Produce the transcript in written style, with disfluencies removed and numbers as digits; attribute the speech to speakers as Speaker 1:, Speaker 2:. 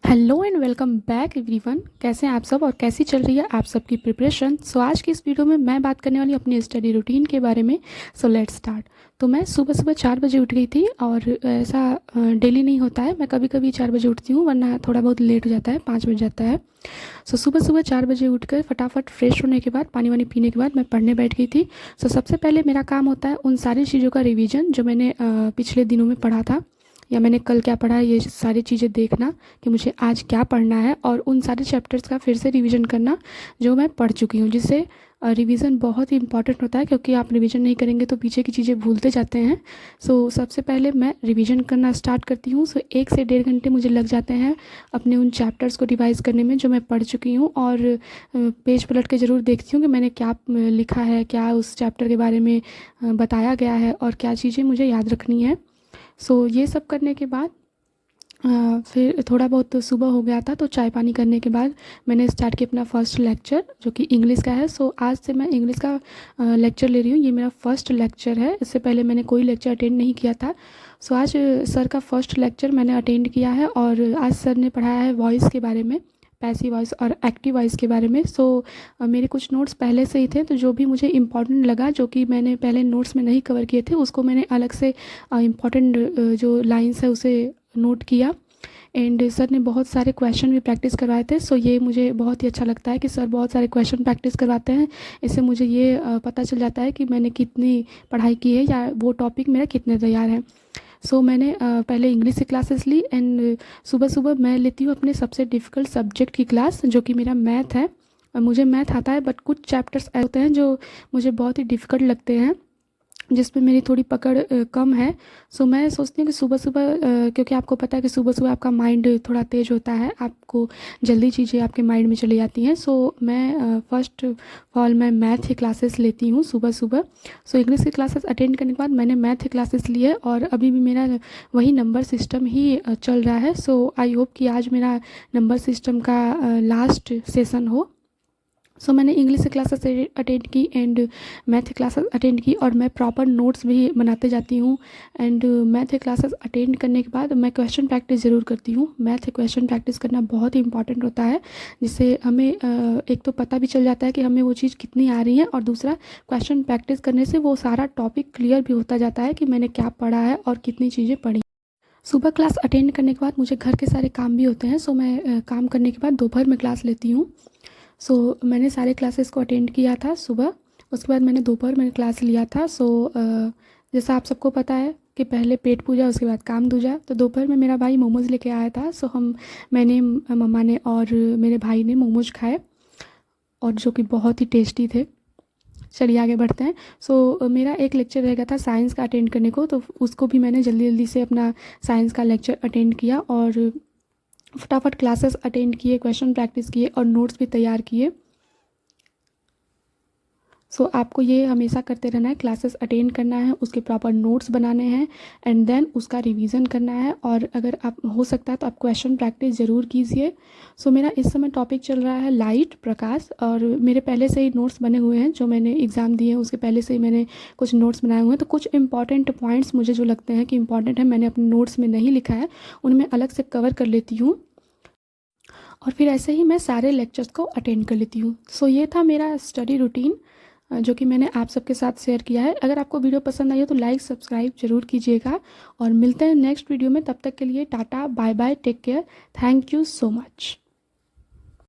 Speaker 1: Hello and welcome back everyone. कैसे हैं आप सब और कैसी चल रही है आप सबकी प्रिपरेशन। आज की इस वीडियो में मैं बात करने वाली हूँ अपनी स्टडी रूटीन के बारे में। Let's start. तो मैं सुबह सुबह 4 बजे उठ गई थी और ऐसा डेली नहीं होता है, मैं कभी कभी 4 बजे उठती हूँ, वरना थोड़ा बहुत लेट हो जाता है, 5 बज जाता है। सुबह सुबह 4 बजे उठकर फटाफट फ्रेश होने के बाद पानी वानी पीने के बाद मैं पढ़ने बैठ गई थी। सबसे पहले मेरा काम होता है उन सारी चीज़ों का रिवीजन जो मैंने पिछले दिनों में पढ़ा था, या मैंने कल क्या पढ़ा है, ये सारी चीज़ें देखना कि मुझे आज क्या पढ़ना है, और उन सारे चैप्टर्स का फिर से रिवीजन करना जो मैं पढ़ चुकी हूँ। जिससे रिवीजन बहुत ही इंपॉर्टेंट होता है, क्योंकि आप रिवीजन नहीं करेंगे तो पीछे की चीज़ें भूलते जाते हैं। सबसे पहले मैं रिवीजन करना स्टार्ट करती हूँ। 1 से 1.5 घंटे मुझे लग जाते हैं अपने उन चैप्टर्स को रिवाइज करने में जो मैं पढ़ चुकी हूँ, और पेज पलट के ज़रूर देखती हूँ कि मैंने क्या लिखा है, क्या उस चैप्टर के बारे में बताया गया है, और क्या चीज़ें मुझे याद रखनी है। ये सब करने के बाद फिर थोड़ा बहुत तो सुबह हो गया था, तो चाय पानी करने के बाद मैंने स्टार्ट किया अपना फर्स्ट लेक्चर जो कि इंग्लिश का है। आज से मैं इंग्लिश का लेक्चर ले रही हूँ। ये मेरा फर्स्ट लेक्चर है, इससे पहले मैंने कोई लेक्चर अटेंड नहीं किया था। आज सर का फर्स्ट लेक्चर मैंने अटेंड किया है, और आज सर ने पढ़ाया है वॉइस के बारे में, पैसिव वॉइस और एक्टिव वॉइस के बारे में। मेरे कुछ नोट्स पहले से ही थे, तो जो भी मुझे इम्पॉर्टेंट लगा जो कि मैंने पहले नोट्स में नहीं कवर किए थे, उसको मैंने अलग से इम्पॉर्टेंट जो लाइन्स है उसे नोट किया। एंड सर ने बहुत सारे क्वेश्चन भी प्रैक्टिस करवाए थे। ये मुझे बहुत ही अच्छा लगता है कि सर बहुत सारे क्वेश्चन प्रैक्टिस करवाते हैं। इससे मुझे ये पता चल जाता है कि मैंने कितनी पढ़ाई की है, या वो टॉपिक मेरा कितने तैयार है। मैंने पहले इंग्लिश की क्लासेस ली, एंड सुबह सुबह मैं लेती हूँ अपने सबसे डिफ़िकल्ट सब्जेक्ट की क्लास जो कि मेरा मैथ है। मुझे मैथ आता है, बट कुछ चैप्टर्स ऐसे होते हैं जो मुझे बहुत ही डिफ़िकल्ट लगते हैं, जिसमें मेरी थोड़ी पकड़ कम है। मैं सोचती हूँ कि सुबह सुबह, क्योंकि आपको पता है कि सुबह सुबह आपका माइंड थोड़ा तेज़ होता है, आपको जल्दी चीज़ें आपके माइंड में चली जाती हैं। मैं फ़र्स्ट ऑफ ऑल मैं मैथ की क्लासेस लेती हूँ सुबह सुबह। इंग्लिश की क्लासेस अटेंड करने के बाद मैंने मैथ की क्लासेस ली है, और अभी भी मेरा वही नंबर सिस्टम ही चल रहा है। आई होप कि आज मेरा नंबर सिस्टम का लास्ट सेशन हो। मैंने इंग्लिश की क्लासेस अटेंड की एंड मैथ की क्लासेस अटेंड की, और मैं प्रॉपर नोट्स भी बनाते जाती हूँ। एंड मैथ की क्लासेस अटेंड करने के बाद मैं क्वेश्चन प्रैक्टिस ज़रूर करती हूँ। मैथ की क्वेश्चन प्रैक्टिस करना बहुत ही इंपॉर्टेंट होता है, जिससे हमें एक तो पता भी चल जाता है कि हमें वो चीज़ कितनी आ रही है, और दूसरा क्वेश्चन प्रैक्टिस करने से वो सारा टॉपिक क्लियर भी होता जाता है कि मैंने क्या पढ़ा है और कितनी चीज़ें पढ़ी। सुबह क्लास अटेंड करने के बाद मुझे घर के सारे काम भी होते हैं। मैं काम करने के बाद दोपहर में क्लास लेती हूँ। मैंने सारे क्लासेस को अटेंड किया था सुबह, उसके बाद मैंने दोपहर में क्लास लिया था। जैसा आप सबको पता है कि पहले पेट पूजा उसके बाद काम दूजा। तो दोपहर में मेरा भाई मोमोज़ लेके आया था। मैंने, मम्मा ने और मेरे भाई ने मोमोज़ खाए, और जो कि बहुत ही टेस्टी थे। चलिए आगे बढ़ते हैं। मेरा एक लेक्चर रह गया था साइंस का अटेंड करने को, तो उसको भी मैंने जल्दी जल्दी से अपना साइंस का लेक्चर अटेंड किया, और फटाफट क्लासेस अटेंड किए, क्वेश्चन प्रैक्टिस किए, और नोट्स भी तैयार किए। आपको ये हमेशा करते रहना है, क्लासेस अटेंड करना है, उसके प्रॉपर नोट्स बनाने हैं, एंड देन उसका रिवीजन करना है। और अगर आप हो सकता है तो आप क्वेश्चन प्रैक्टिस ज़रूर कीजिए। मेरा इस समय टॉपिक चल रहा है लाइट, प्रकाश, और मेरे पहले से ही नोट्स बने हुए हैं। जो मैंने एग्ज़ाम दिए हैं उसके पहले से ही मैंने कुछ नोट्स बनाए हुए हैं। तो कुछ इंपॉर्टेंट पॉइंट्स मुझे जो लगते हैं कि इंपॉर्टेंट है, मैंने अपने नोट्स में नहीं लिखा है, उनमें अलग से कवर कर लेती हूँ, और फिर ऐसे ही मैं सारे लेक्चर्स को अटेंड कर लेती हूँ। ये था मेरा स्टडी रूटीन जो कि मैंने आप सबके साथ शेयर किया है। अगर आपको वीडियो पसंद आई हो तो लाइक सब्सक्राइब जरूर कीजिएगा, और मिलते हैं नेक्स्ट वीडियो में। तब तक के लिए tata bye bye, take care, thank you so much.